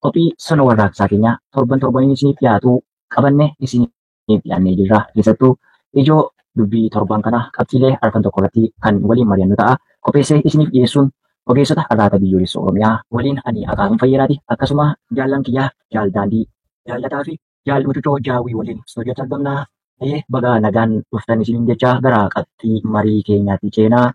Qophii sirna warraaqsaa keenya torban isiniif dhiyaatu qabannee isiniif dhiyaannee jirra. Keessattuu ijoo dubbii torban kana qabxiilee arfan tokko irratti kan waliin mari'annu ta'a. Qopheessee isiniif dhiyeessuun ogeessota arraata biyyoolessa Oromiyaa waliin ani Akaakuu Fayyadaati. Akkasuma jaallan kiyyaa jaal daandii jaallataa fi jaal Mucucoo Jaawii waliin istuudiyootti argamna. Baga nagaan dhuftan isiniin jecha gara qabxii marii keenyaatti ceenaa.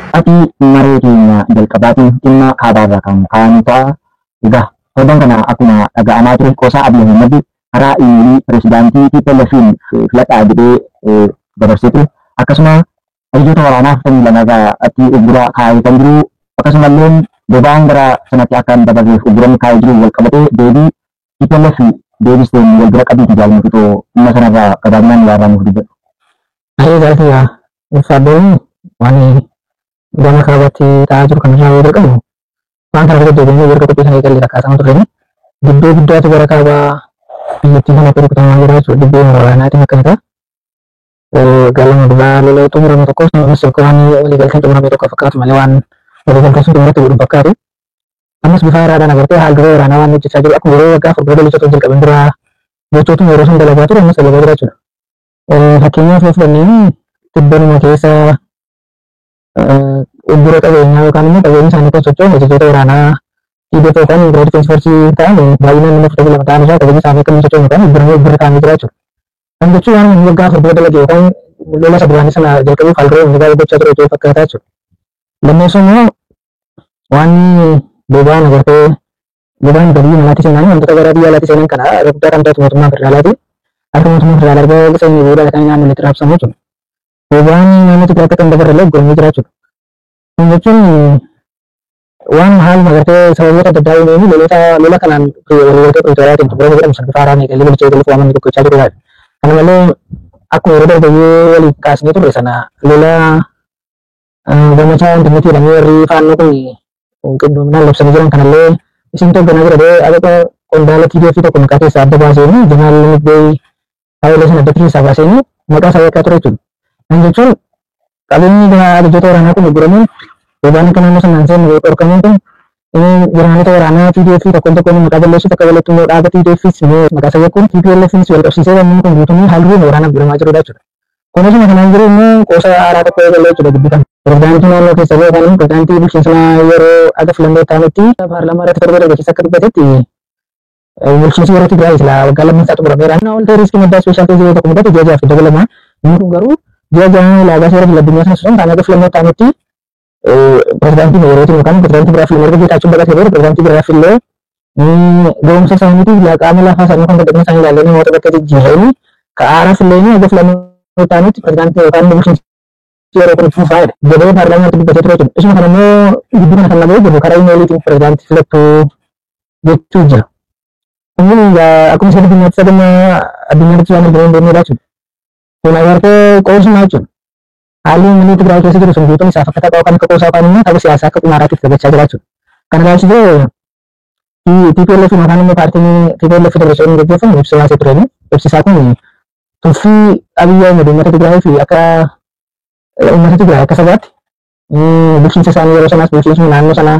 Ati maree keenya jalqabaatiin dhimma kaabaarraa kan ka'an ta'a. Egaa torban kana akkuma dhaga'amaa ture qoosaa Abiy Ahmed karaa imeelii pirezidaantii TPLF'n filadhaa jedhee dabarsee ture. Akkasuma hayyoota waraanaaf ta'anii lamarraa ati uggura kaa'ee kan jiru. Akkasumallee boba'aan gara sanatti akka hin dabarreef ugguramni kaa'ee jiru wal qabatee deebii TPLF deebisteen wal bira qabiiti jaallatutoo dhimma sanarraa gabaabinaan ilaalaa dubbatu. Baay'ee galatoomaa ibsaaddoon waan gama kaabatti ta'aa jiru kanarraa yoo jalqabu waan kana irratti deebiinee erga qophii sana eegalee rakkaasamaa turre gidduu guddaatu gara kaabaa biyyattii kanatti rukutamaa jira jechuudha. Dibbee waraanaatiin akka ta'a. Galma duraa lola xumurame tokkos ammas waan waliigalteen xumurame tokko fakkaatu malee waan waliigalteen sun xumurratti godhu fakkaatu. Ammas bifa haaraadhaan agartee haal dura waraanaa waan hojjechaa jiru akkuma yeroo waggaa fuuldura galchota jalqaban dura gochootuma yeroo sun dalagaa ture ammas dalagaa jira jechuudha. Fakkeenyaaf yoo fudhannee tibbanuma keessa uggura qabeenyaa yookaan immoo qabeenyi isaanii kan socho'u hojjettoota waraanaa TDF yookaan Grand Defense Force ta'an baay'inaan nama 42 ta'an irraa qabeenyi isaanii akka socho'u yookaan uggura ta'anii jira jechuudha. Kan jechuun waan waggaa fuuldura dalage yookaan lola isa duraanii sana jalqabuuf halduree waggaa gochaa ture jechuudha fakkaataa jechuudha. Lammeessoo immoo waan boba'aan agartee boba'aan galii malaatti seenanii wantoota gara biyya alaatti seenan kana guddaa kan taatu mootummaa federaalaati. Akka mootummaa federaalaa erga seenii booda kan naannoo itti raabsamu jechuudha. Boba'aan naannoo Tigraay kan dabarre gurmii jira jechuudha. Kun jechuun waan haal magartee sababoota adda addaa uumanii lola kanaan waliigaltee Pirootoriyaatiin xumurame jedhamu sana bifa haaraan eegalee bilchee galii waaman gochaa jirudha. Kana malee akkuma yeroo darbayyee waliin kaasnee turre sana lola gammachaa intarneetii jedhamee warri faannoo kun qindoominaan labsanii jiran kanallee isin hoogganaa jira akka qondaala TDF tokko maqaa keessaa adda baaseen jeneraal Migbee Haayilee sana adda keessaa baaseen maqaa isaa beekaa ture jechuudha. Kan jechuun qabeenyi ajajjoota waraanaa kun ugguramuun boba'aan akka naannoo sanaan seenu dhorkamuun kun jeneraaloota waraanaa TDF tokkoon maqaa balleessuuf akka balleettu immoo dhaaba TDFs maqaa isaa yakkuun TPLFs wal qabsiisee wanni kun guutummaa haalduun waraanaaf godhamaa jirudha jechuudha. Kunis kanaan jiru immoo qoosa haaraa tokko eegalee jechuudha gidduu kan pirezidaantii naannoo keessa yookaan pirezidaantii bulchiinsa yeroo aga filannoo ta'anitti paarlaamaa irratti torba darbe keessa akka dubbatetti bulchiinsi yeroo Tigraay silaa waggaa lammaffaa xumurameera. Naawwan ta'e riiskii maddaa ispeeshaal ta'e tokko mudate ji'a jahaaf dabalama. Inni kun garuu ji'a jahaan ulaagaa seera filaddummaa sana sun kan aga filannoo ta'anitti pirezidaantii yerootiin yookaan pirezidaantii biraa filannoo erga Geetaachoo baqatee booda pirezidaantii biraa fillee ga'umsa isaaniitiif qaama lafaa isaanii kan dadhabina isaanii ilaallee namoota bakka jijjiiranii ka'aaraa fillee aga filannoo ta'anitti pirezidaantii yookaan bulchiinsi yeroo kun fuufaadha. Jedhee paarlaamaatti dubbatee ture jechuudha. Isuma kana immoo gidduu kana kan lamee jiru karaa imeeliitiin pirezidaantii filattuu jechuu jira. Kun akkuma isa addunyaatti sagama addunyaatti waan argamu hin deemnedha jechuudha. Kun agartee qoosuma jechuudha. Haalli inni Tigraay keessa jiru sun guutuun isaaf akka taphaa kan akka qoosaa afaan immoo tapha siyaasaa akka xumaaraatti taphachaa jira jechuudha. Kana ilaalchisee TPLF yookaan immoo paartiin TPLF dabarsee gaggeeffamu ibsa baasee ture. Ibsisaa kun tuffii Abiy Ahmed uummata Tigraay fi akka uummata Tigraay akka sabaatti bulchiinsa isaanii yeroo sanaas bulchiinsa naannoo sanaa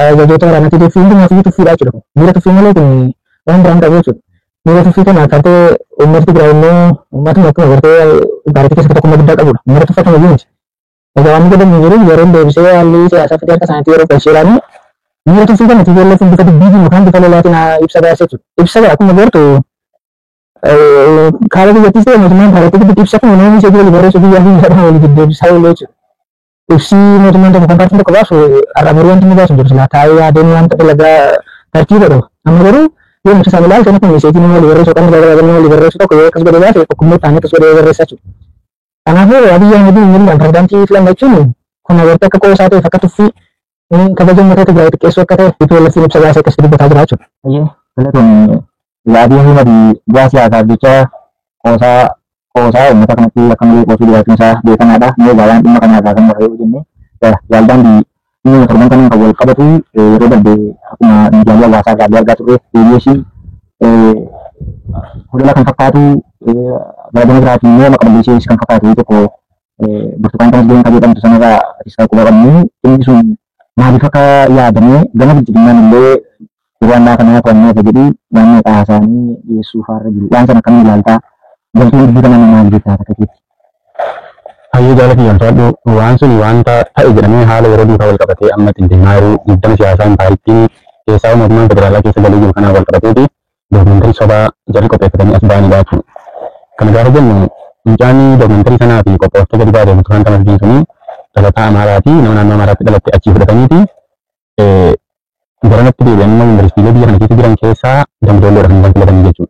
ajajjoota waraanaa TDF hundumaa fi tuffiidha jechuudha. Miira tuffii malee kun waan biraan qabu jechuudha. Miira tuffii kana akkatee uummata Tigraay immoo uummatuma akkuma agartee bareetii keessatti tokkummaa guddaa qabudha. Miira tuffatama jiruuti. Egaa waan godhamu jiru yeroo deebisee haalli siyaasaa fidee harka isaaniitti yeroo galcheedhaani miira tuffii kana TPLF bifa dubbiitiin yookaan bifa lolaatiin ibsa baasee jechuudha. Ibsa akkuma beektu kaaba biyyattiis ta'e mootummaan paartii gidduutti ibsa kun namoonni ishee walii barreessu biyyaa fi biyyaadhaan walii deddeebisaa oolee jechuudha. Ibsi mootummaan tokko kan paartiin tokko baasu arraabarii wanti inni baasu jiru silaa taa'ee yaadeen wanta dalagaa tartiibadha. Amma garuu yoo mucha isaan ilaalte inni kun meesheetiin nama walii barreessu yookaan dalagaa nama walii barreessu tokko yoo akkas godhee baase tokkummaa ta'anii akkas godhee barreessaa jechuudha. Kanaafuu Abiy Ahmed miidhaan pirezidaantii filannoo jechuun kun agartee akka qoosaa ta'e akka tuffii kabaja uummata Tigraay xiqqeessuu akka ta'e TPLF ibsa baasee akkasii dubbataa jira jechuudha. Filatun Abiy Ahmed bu'aa siyaasaaf jecha qoosaa uummata kanatti akka malee qoosuu jiraachuun isaa beekamaadha. Mee gaawwan dhimma kanarraa kan barreeffame jennee jaaldaan ini terbang kan kawal kabatu roda de aku na midiya wasa ga ga turre yeshi hudala kan fakatu badan grati ne makabisi kan fakatu itu ko bertukan kan dengan kajian itu sana ga isa ko ini sun mari faka ya dane gana bijinan le Iwan kana ko ne jadi nama kahasani Yesu har jadi yang sana kami lalta dan itu kita nama kita kata Ayo jalan yang tadi wansu ni wanta tak izinnya hal yang di kawal kapati amat inti maru dan siasa yang pariti kisah memang berjalan kisah dari juga kawal kapati di dokumentari soba jadi kopi petani asbani batu kan garajan menjani dokumentari sana di kopi kita di bawah dengan tanah di sini kalau tak amarati nama amarati kalau tak achieve petani di Garanat di yang universiti lebih yang kita bilang kisah dan dulu orang yang kita jadi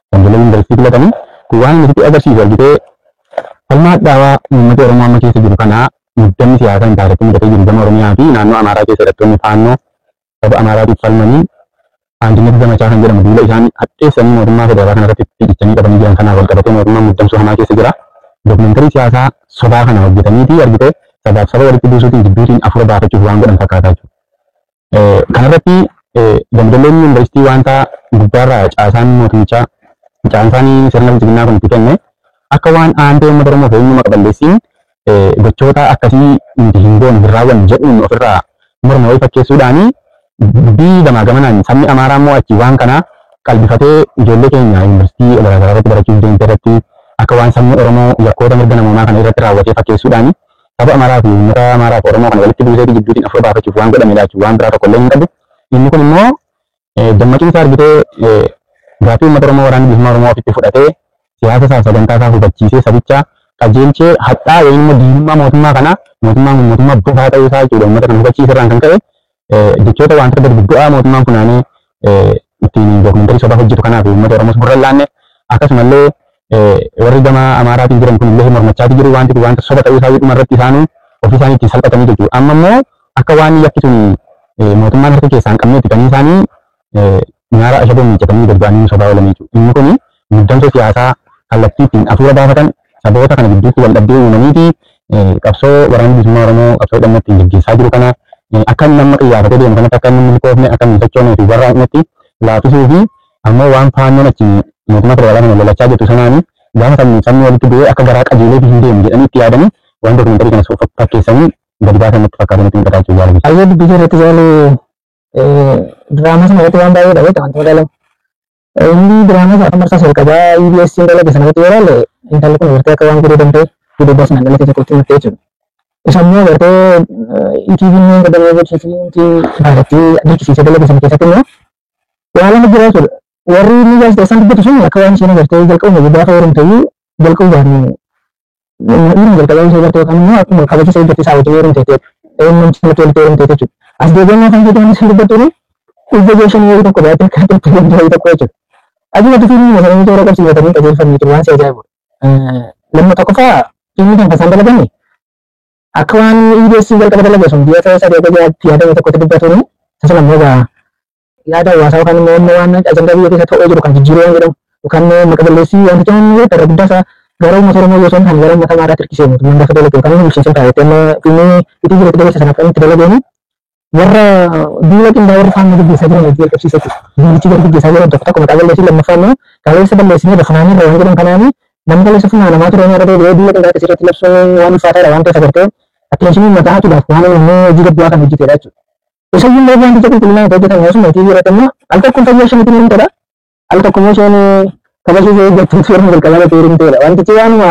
dan dulu universiti kita ni kuan mesti ada sih gitu Almat dawa mati orang mama kisah jadi kana dan siasa yang tarik ini dari jumlah orangnya api nano amara kisah itu nifano coba amara di Salmani anjingnya juga macam yang orang dulu isan atas yang rumah sudah akan ada titik jadi kapan dia kana kalau kata rumah mudah suhama kisah segera dokumentari siasa soba kana gitu ini dia gitu sebab dari itu syuting dibikin afro bahasa cukup dan kata karena berarti dan dulu universiti wanta gubara casan moticha cansani sering jigna kon pikenne akawan ande madromo hoyno makaballesin gochota akasi hingon birawan jedun ofira murno ifakke sudani bi dama gamanan sammi amara mo achi wan kana kalbifate jolle kenya universiti gara-gara barakin interati akawan sammi oromo yakoda mirgana mo makana iratra wate fakke sudani Apa amara fi mara oromo kan walitti bisa dijudutin afro ba fachu wan godame dachu wan bra ko len kadu inni kun mo dammakin sar bite gafi matoromo waran bi maro mo fitti fudate siasa sa saganta sa hubachiise sabicha kajelche hatta yayin mo dimma motumma kana motumma bufa ta isa judo mata kan hubachiise ran kan kare dichota wan tar biddu'a motumma kunane itini dokumentari soba hojjetu kana fi matoromo burallanne akas malle warri gama amaraatiin jiran kun illee mormachaa jiru wanta soba ta'uu isaa irratti isaanii ofii isaaniitti salphatanii jechuudha. Amma immoo akka waan yakki sun mootummaan harka keessaa hin qabneetti kan isaanii nyaara ashaboo miiccatanii gurguranii sobaa oolanii jechuudha. Inni kun muddamsa siyaasaa kallattiitiin afuura baafatan saboota kana gidduutti wal dhabdee uumaniiti qabsoo waraana bilisummaa Oromoo qabsoo dhammatti gaggeessaa jiru kana akka inni nama qiyyaafatee deemu kanatti akka inni milkoofne akka inni sochoonee fi warra inni laafisuu fi ammoo waan faannoon achi mootummaa federaalaa kana lolachaa jirtu sanaanii gaafa sabni walitti bu'ee akka garaa qajeelee hin deemu jedhanii itti yaadanii waan dokumentari kana fakkeessanii gadi baasan natti fakkaatanitti mul'ataachuu jaalatu. Ayyoo dubbii irratti jaalu diraamaa sana irratti waan baay'ee dhabeetta wanti madaalam. Inni diraamaa sana marsaa jalqabaa EBS dalage sana irratti yoo ilaalle intalli kun gartee akka waan guddaa danda'e guddaa sana dalage tokkotti murtee jechuudha. Isa immoo gartee ETV inni gadamee beeksisii baay'atti adeemsisiisee dalage sana keessatti immoo waa lama jira jechuudha. Warri ni gaazexeessaan dubbatu sun akka waan isheen agartee jalqabuma gaafa heerumtee jalqabuudhaan inni jalqabaan ishee gartee yookaan immoo akkuma kabachiisa hojjetti isaa wajjin heerumtee namni sanatti walitti heerumtee jechuudha. As deebi'annaa kan jedhamu isheen dubbattuun dhibba jeeshan yoo tokko baay'ee akka tokko yoo tokko jechuudha. Ajuma tufiin masaranii toora qabsiifatanii qajeelfamanii jiru waan si ajaa'ibu. Lamma tokkoffaa inni kan fasaan dalaganne akka waan EBS jalqaba dalage sun biyya ta'ee sadii akka yaadame tokkotti dubbatuun sasala immoo yaada hawaasaa yookaan immoo waan ajandaa biyya keessa ta'uu jiru kan jijjiiruu waan jedhamu yookaan maqaballeessii wanti ta'an irra guddaa isaa gara uummata Oromoo yoo ta'an kan gara uummata Amaaraatti hirkisee mootummaan gaafa dalage yookaan bulchiinsa taa'etti amma fiilmii itti jireetti dabalsa sanaaf kan itti dalageeni warra duula qindaa'oo warra faana gaggeessaa jiran hojii jalqabsiisatti duulichi gadi gaggeessaa jiran tokko tokko maqaa balleessii lammaffaa immoo kaleessa balleessinee lafa naannoo irra waan jedhan kanaani namni kaleessa funaa namaa ture irra deebi'ee duula qindaa'oo irratti labsuun waan ulfaataadha waan ta'eef agartee atteenshinii mataa hatuudhaaf waan immoo hojii guddaa kan hojjetedha jechuudha. Isayyuu illee wanti qulqullinaan hojjetan yoo summa TV irratti immoo al tokko fayyoo shaniitiin hin ta'edha. Al tokko immoo isheen kabajsiisee hojjettuu firma jalqabaa ta'ee hin ta'edha. Wantichi waanuma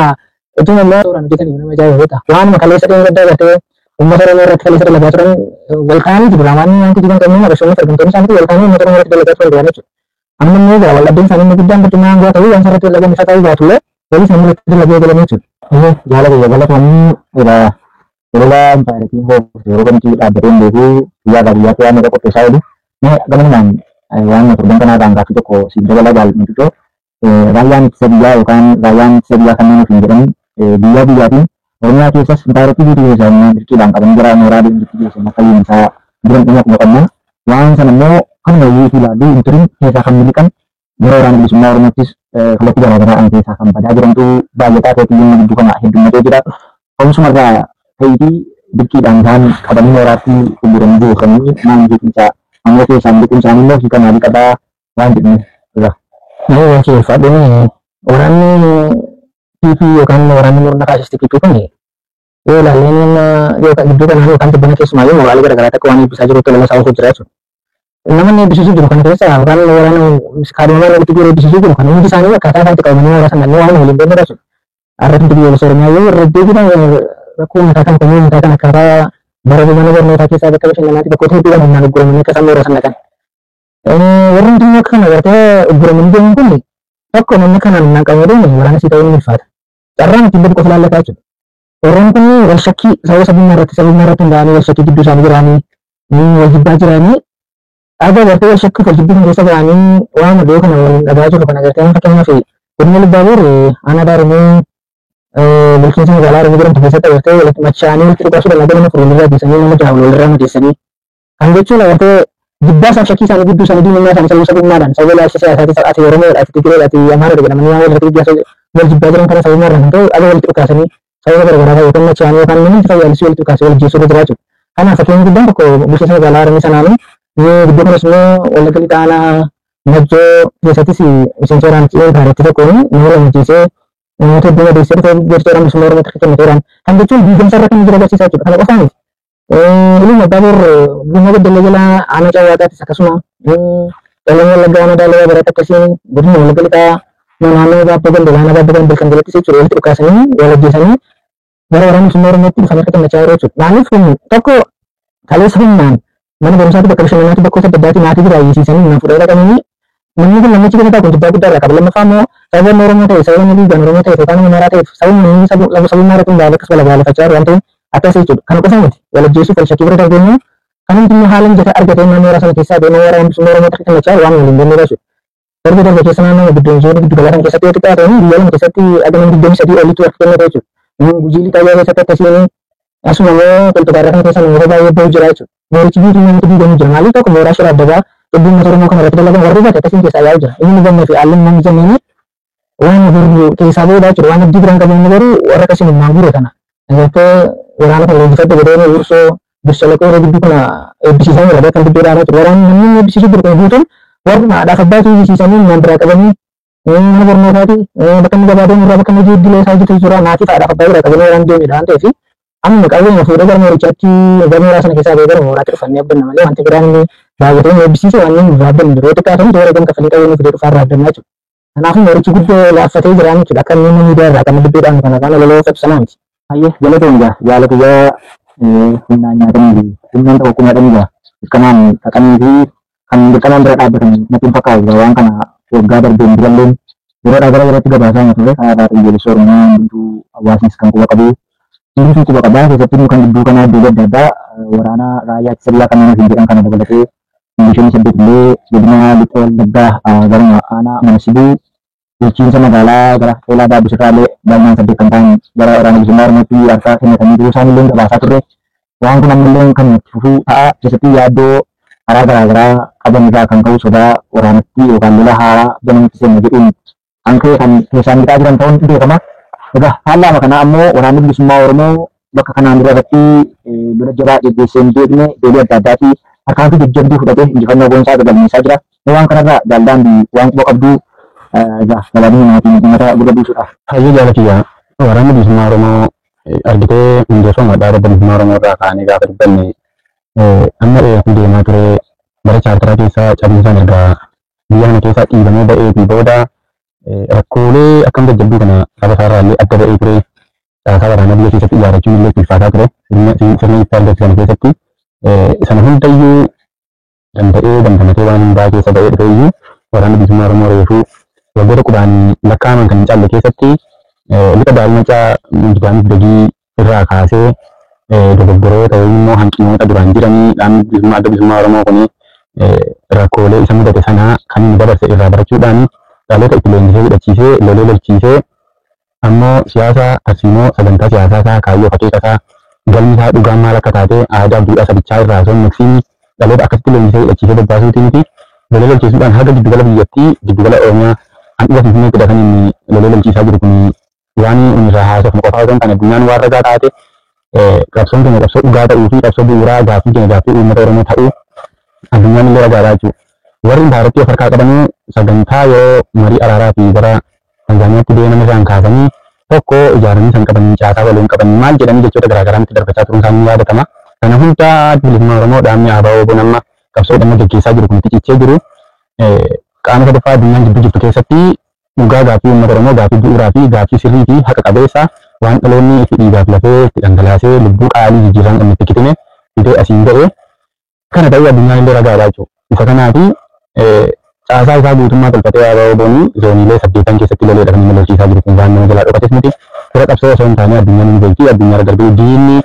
ituma immoo suuraan hojjetanii nama ajaa'ibudha. Waanuma kaleessa dhiyeen gaddaa gartee uummata Oromoo irratti kaleessa dalagaa turan walqaanii jiru. Raamaan wanti jiran kanneen agarsiisonni argamtoonni isaaniitti walqaanii uummata Oromoo irratti dalagaa turan jiran jechuudha. Amma immoo egaa waldhabdeen isaanii inni guddaan barcuma aangoo ta'uu waan sarratti dalagan isa ta'uu baatullee walis namni irratti dalagee galan jechuudha. Jaalala galatoomni Olola baay'atiin yeroo gamtii dhaabbateen beekuu guyyaa guyyaatti waan akka qopheessaa oolu. Gamanaan waan torban kanaa kan gaaffii tokko siif dabalaa jaallatudha. Raayyaan ittisa biyyaa yookaan raayyaan ittisa biyyaa kanneen ofiin jedhamu biyyaa biyyaatiin Oromiyaa keessas baay'atii biitii keessaa dirqiidhaan qabanii gara mooraa deemsitti geessan akka yuunisaa jiran dhimma kuma qabna. Waan sana immoo kan wayyuu fi ilaallu inturin keessaa kan miliqan yeroo waraana bilisummaa Oromoottis kallattii garaagaraa keessaa kan badaa jirantu baay'ataa ta'eetii dhimma gidduu kana heddummatee jira. Oomishuma irraa ta'eetii buktiidhaan isaan qabanii mooraatti gurguranii geessanii naan jechuudha. Ammoo keessaan biqiltuu isaanii immoo hiika maalii qabaa waan jedhanii jira. Nama wakil fadhini waraanni PP yookaan waraanni murna faasistii PP kun yoo ilaalleen yookaan gidduu kanaan yookaan tibbana keessumaa yoo mooraalee garaagaraa takka waan eebbisaa jiru tola lasaa jira jechuudha. Namoonni eebbisiisuu jiru kana keessa yookaan waraana kaadhimaa irratti jiru eebbisiisuu jiru kana hundi isaanii akkaataa isaatti qabamanii mooraa sananii waan waliin beeknudha jechuudha. Arratti biyyoolessa Oromiyaa yoo irra deebiidhaan rakkoo mataa kan komii mataa kan akkaataa bara mana barnootaa keessaa bakka bashannanaatti bakkoota hedduu kan humnaan gurguramanii akka isaan mooraa sana dhaqan. Warri hundinuu akka kana agartee gurguramanii deemuun kun tokko namni kanaan humnaan qabamee deemu waraana sii ta'uu ni ulfaata. Carraan ittiin beeku qofa laallataa jechuudha. Warreen kun wal shakkii sabummaa irratti hundaa'anii wal shakkii gidduu isaanii jiraanii wal jibbaa jiraanii aga agartee wal shakkii wal jibbii keessa jiraanii waan madoo kana waliin dhagaa jiru kan agartee fakkeenyaaf godina Libbaaboor aanaa Daarimuu bulchiinsa magaalaa Oromoo jedhamtu keessatti agartee walitti machaanii walitti dhugaasuu dalagaa nama furuulirraa geessanii nama jaawul walirraa madeessanii kan jechuun agartee jibbaa isaaf shakkii isaanii gidduu isaanii diinummaa isaanii sabummaadhaan sababa ilaalcha siyaasaatii ati Oromoodhaati Tigireedhaati Amaara jedhamanii waan walirratti gaggeessaa wal jibbaa jiran kana sabummaarraa kan ta'e aga walitti dhugaasanii sababa garaagaraa yookaan machaanii yookaan namni fayyaalisi walitti dhugaasee wal jeesuu irra jiraachuu. Kanaaf fakkeenya guddaan tokko bulchiinsa magaalaa Oromoo sanaanii gidduu kanas immoo Wallagga Lixaanaa Najjoo keessattis miseensa waraanaa gaaratti tokkoon nama lama jeesee namoota hedduu madeessee dhufee gochoodhaan bilisummaa Oromoo akka kennateeraan kan jechuun diigamsa irra kan jiru agarsiisaa jechuudha. Kana qofaa miti. Ilmi Abbaaboor Gummaa Beddellee jalaa aanaa Caawwaaqaattis akkasuma Qellem Wallaggaa aanaa Daalawaa Baraatti akkasiin godina Wallagga Lixaa naannoo Baabboo Gandoolaa aanaa Baabboo Gandool kan jalatti jechuudha walitti dhukaasanii wal ajjeesanii gara waraana bilisummaa Oromootti dhufanii akka kennachaa jiru jechuudha. Maaliif kun tokko kaleessa humnaan mana barumsaatti bakka bashannanaatti bakkoota adda addaatti maatii biraa hiisiisanii humnaan fuudhanii dhaqanii namni kun namichi keessaa kun jibbaa guddaa irraa qaba. Lammaffaa immoo sababa Oromoo ta'e sababa liigaan Oromoo ta'e yookaan Amaaraa ta'eef sababa sabummaa irratti hundaa'ee akkas balaaleffachaa jiru waan ta'eef akkas jechuudha. Kana qofa miti wal ajjeessuuf wal shakkii bira darbee immoo kan hundi haala mijataa argatee naannoo sana keessaa deemee waraana bilisummaa Oromoo akka kennachaa waan waliin deemee jechuudha. Darbe darbe keessa naannoo gidduun zoonii giddu galaa kan keessatti yoo xiqqaate biyya lama keessatti agaman 23 olitti wal kennate jechuudha. Gujii lixaa keessatti akkasiin asuma immoo qilxuqaarraa kan keessa namoota baay'ee bahu jira jechuudha. Moorichi biituu namatti diigamuu jira. Maaliif tokko mooraa shira addabaa Iddoo uummata Oromoo kana irratti dalagan warri baate akkasiin keessaa yaa'u jira. Inni gammee fi haalli namni jenneen waan gurguru keessaa booddaa jechuudha. Waan abdii biraan qabu inni garuu warra akkasiin humnaan guure kana. Agartee waraana kana leenjifadde godhee ursoo birshalaqee irra gidduu kana eebbisiisaa jira. Kan gidduu dhaabaa jiru. Waraanni namni eebbisiisuu jiru kan guutuun warri haadhaaf abbaatii eebbisiisanii humnaan biraa qabanii mana barnootaati bakka inni gabaadeen irraa bakka inni jiiddilee isaa hojjetu jira. Naatiif haadhaaf abbaa biraa qabanii waraan deemedha waan ta'eef amma qabeenya fuudhee gara moorichaatti gara mooraa sana keessaa ba'ee gara mooraatti dhufannee abdanna malee wanti biraan inni baay'atee eebbisiise waan inni irraa abdannu yeroo xiqqaatan toora gam kafalee qabeenya fidee dhufaa irraa abdannaa jechuudha. Kanaafuu moorichi guddoo laaffatee jiraan jechuudha. Akka inni miidiyaa irraa kan dubbiidhaan kana kan loloo ibsanaa miti. Hayyee galatoomudha. Jaala guyyaa humnaan nyaatanii fi humnaan tokko nyaataniidha. Kanaan dhaqanii fi kan dirqamaan bira dhaabbatan natti hin fakkaatu. Waan kana waggaa darbeen biralleen yeroodhaa gara yerootti gabaasaa ture. Kanaafaa xiyyeessoo Oromoo hunduu hawaasnis kan quba qabu. Inni quba qabaa keessatti kan gidduu kanaa iddoo adda addaa waraana raayyaa ittisa biyyaa kanneen hin jedhan kana dabalatee milishoonni saddeet illee godina Lixa Wallaggaa gara aanaa Manasibuu bulchiinsa magaalaa gara Eelaa Daabbisirraallee baay'inaan saddeet kan ta'an gara waraana bilisummaa Oromootti harkaa kennatanii jiru isaan illee gabaasaa turre. Waan kun ammallee kan itti fufuu ta'a keessatti yaaddoo karaa garaagaraa qaban irraa kan ka'u sodaa waraanatti yookaan lola haaraa banamatti seenna jedhuun kan ka'e kan keessaan bitaa jiran ta'uun beekama. Egaa haala kana ammoo waraanni bilisummaa Oromoo bakka kanaan dura irratti lola jabaa geggeessee hin beekne deebii adda addaatii harkaan fi jajjabduu fudhatee injifannoo goonsaa galmeessaa jira. Waan kanarraa jaaldaan waan quba qabduu egaa gabaabinni maatiin uummata gurra buusuudhaaf. Hayyee jaalatiyaa waraanni bilisummaa Oromoo argitee hundeeffama dhaaba bilisummaa Oromoo irraa kaanee gaafa dubbanne amma deemaa ture bara chaartaraa keessaa cabiinsaan ergaa biyya kana keessaa dhiibamee ba'ee fi booda rakkoolee akkam jajjabduu kana saba isaarraa illee adda ba'ee ture caasaa waraanaa biyya keessatti ijaarrachuun illee ulfaataa ture sirni itti argatu sana keessatti sana hundayyuu danda'ee dandamatee waan hundaa keessa ba'ee dhufe iyyuu waraanni bilisummaa Oromoo reefuu waggoota kudhaan lakkaaman kan hin caalle keessatti lixa daa'imacaa Gidaamis Dagii irraa kaasee dogoggoroota yookiin immoo hanqinoota duraan jiranii dhaabni bilisummaa adda bilisummaa Oromoo kun rakkoolee isa mudate sanaa kan inni dabarse irraa barachuudhaan dhaloota itti leenjisee hidhachiisee lolee lolchiisee ammoo siyaasa tarsiimoo sagantaa siyaasaa isaa kaayyoo akeeka isaa galmi isaa dhugaan maal akka taate aadaa duudhaa sabichaa irraa osoo hin maqsiin dhaloota akkasitti leenjisee hidhachiisee bobbaasuutii miti lolee lolchiisuudhaan haga giddugala biyyattii giddugala Oromiyaa handhuura Finfinnee jedha kan inni lolee lolchiisaa jiru kun waan inni irraa haasofnu qofaa osoo hin taane addunyaan waan ragaa taate qabsoon keenya qabsoo dhugaa ta'uu fi qabsoo bu'uuraa gaaffii keenya gaaffii uummata Oromoo ta'uu addunyaan illee ragaa jechuu. Warri Intaarotti of harkaa qabanii sagantaa yoo marii araaraa fi gara Tanzaaniyaatti deeman isaan kaasanii tokko ijaaranii san qabanii caasaa waliin qabanii maal jedhanii jechoota garaagaraatti darbachaa turuun isaanii ni yaadatama. Kana hundaa bilisummaa Oromoo dhaabni ABO bonamma qabsoo dhimma gaggeessaa jiru kun cichee jiru qaama sadaffaa addunyaan gidduu jirtu keessatti dhugaa gaaffii uummata Oromoo gaaffii bu'uuraa fi gaaffii sirrii fi haqa qabeessa waan dhaloonni itti dhiigaaf lafee itti dhangalaasee lubbuu qaalii jijjiiraan qabne itti kitime fidee asiin ga'e kana ta'uu addunyaan illee ragaa jechuudha. Isa kanaafi caasaa isaa guutummaa tolfatee ABO bonii zooniilee 8 keessatti loleedha kan inni lolchiisaa jiru kun waan nama jalaa dhokates miti. Fira qabsoo osoo hin taane addunyaan hin beekti addunyaa darbee diinni